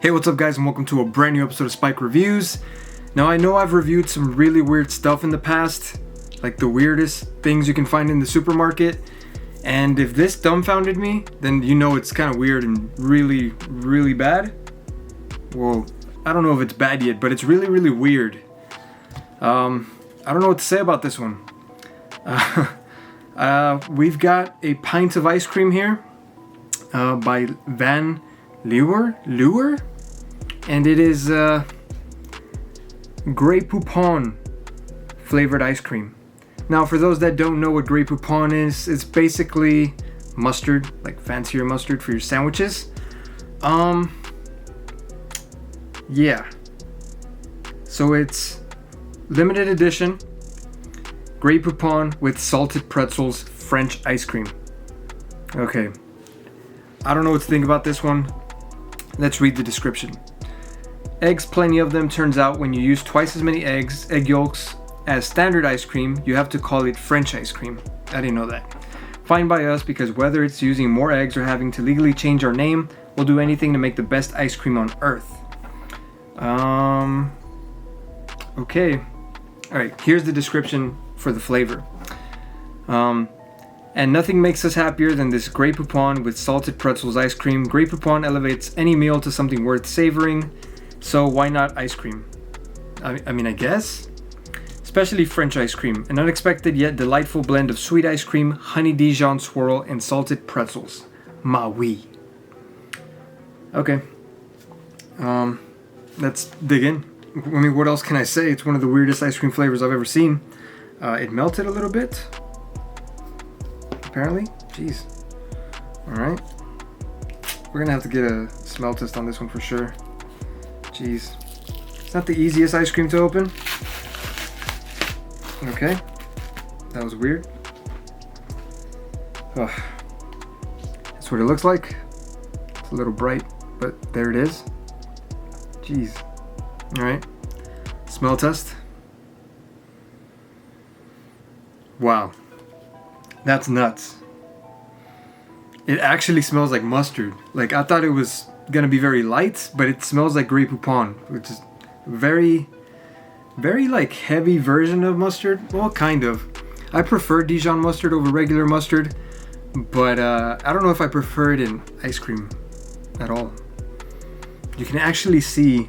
Hey, what's up guys, and welcome to a brand new episode of Spike Reviews. Now I know I've reviewed some really weird stuff in the past, like the weirdest things you can find in the supermarket, and if this dumbfounded me, then you know it's kind of weird and really, really bad. Well, I don't know if it's bad yet, but it's really, really weird. I don't know what to say about this one. We've got a pint of ice cream here by Van Leeuwen, and it is Grey Poupon flavored ice cream. Now, for those that don't know what Grey Poupon is, it's basically mustard, like fancier mustard for your sandwiches. Yeah. So it's limited edition Grey Poupon with salted pretzels French ice cream. Okay. I don't know what to think about this one. Let's read the description. Eggs, plenty of them. Turns out when you use twice as many egg yolks as standard ice cream, you have to call it French ice cream. I didn't know that. Fine by us, because whether it's using more eggs or having to legally change our name, we'll do anything to make the best ice cream on earth. Okay. Alright, here's the description for the flavor. And nothing makes us happier than this Grey Poupon with salted pretzels ice cream. Grey Poupon elevates any meal to something worth savoring. So why not ice cream? I mean, I guess? Especially French ice cream. An unexpected yet delightful blend of sweet ice cream, honey Dijon swirl, and salted pretzels. Ma oui. Okay. Let's dig in. I mean, what else can I say? It's one of the weirdest ice cream flavors I've ever seen. It melted a little bit. Apparently. Jeez. Alright. We're gonna have to get a smell test on this one for sure. Jeez. It's not the easiest ice cream to open. Okay. That was weird. Ugh. That's what it looks like. It's a little bright, but there it is. Jeez. Alright. Smell test. Wow. That's nuts. It actually smells like mustard. Like, I thought it was gonna be very light, but it smells like Grey Poupon, which is very, very like heavy version of mustard. Well, kind of. I prefer Dijon mustard over regular mustard, but I don't know if I prefer it in ice cream at all. You can actually see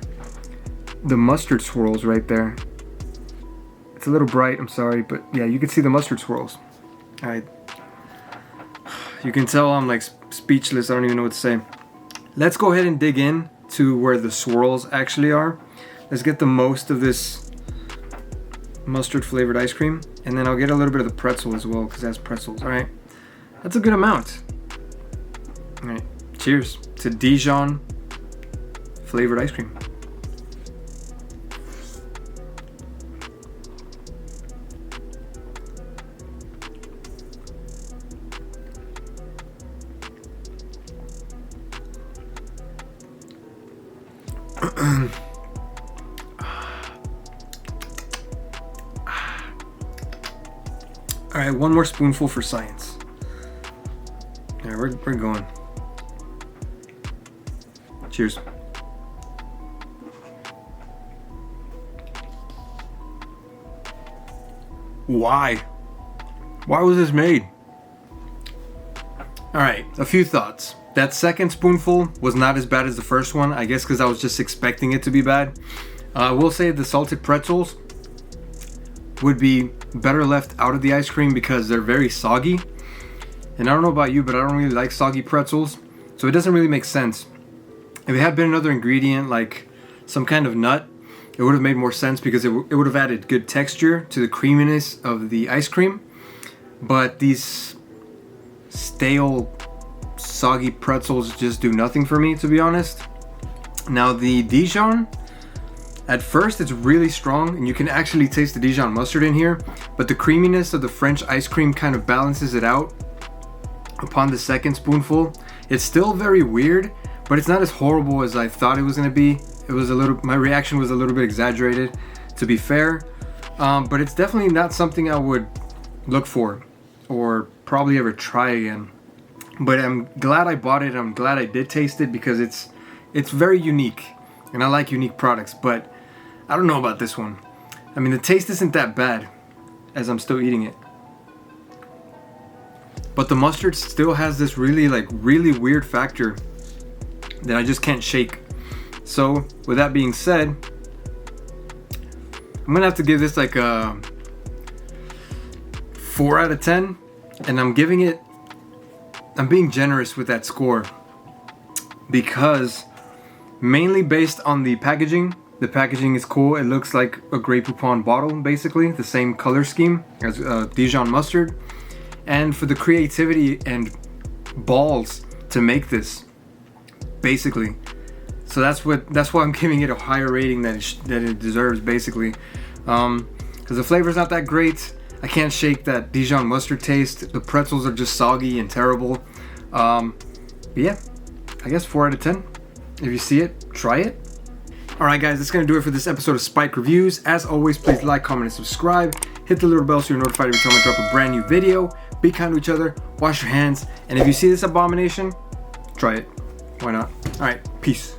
the mustard swirls right there. It's a little bright, I'm sorry, but yeah, you can see the mustard swirls. You can tell I'm like speechless. I don't even know what to say. Let's go ahead and dig in to where the swirls actually are. Let's get the most of this mustard flavored ice cream, and then I'll get a little bit of the pretzel as well, because it has pretzels. All right, that's a good amount. All right, cheers to Dijon flavored ice cream. Alright, one more spoonful for science. Yeah, we're going. Cheers. Why? Why was this made? Alright, a few thoughts. That second spoonful was not as bad as the first one, I guess because I was just expecting it to be bad. I will say the salted pretzels would be better left out of the ice cream because they're very soggy. And I don't know about you, but I don't really like soggy pretzels, so it doesn't really make sense. If it had been another ingredient, like some kind of nut, it would have made more sense because it would have added good texture to the creaminess of the ice cream. But these stale, soggy pretzels just do nothing for me, to be honest. Now the Dijon, at first it's really strong and you can actually taste the Dijon mustard in here, but the creaminess of the French ice cream kind of balances it out upon the second spoonful. It's still very weird, but it's not as horrible as I thought it was going to be. My reaction was a little bit exaggerated, to be fair, but it's definitely not something I would look for or probably ever try again. But I'm glad I bought it. I'm glad I did taste it because it's It's very unique, and I like unique products, but I don't know about this one. I mean, the taste isn't that bad as I'm still eating it. But the mustard still has this really weird factor that I just can't shake. So with that being said, I'm gonna have to give this like a 4 out of 10, and I'm being generous with that score because mainly based on the packaging. The packaging is cool. It looks like a Grey Poupon bottle, basically the same color scheme as Dijon mustard. And for the creativity and balls to make this, basically. So that's why I'm giving it a higher rating than it deserves, basically. Because the flavor's not that great. I can't shake that Dijon mustard taste. The pretzels are just soggy and terrible. But yeah, I guess 4 out of 10. If you see it, try it. Alright guys, that's going to do it for this episode of Spike Reviews. As always, please like, comment, and subscribe. Hit the little bell so you're notified every time I drop a brand new video. Be kind to each other, wash your hands, and if you see this abomination, try it. Why not? Alright, peace.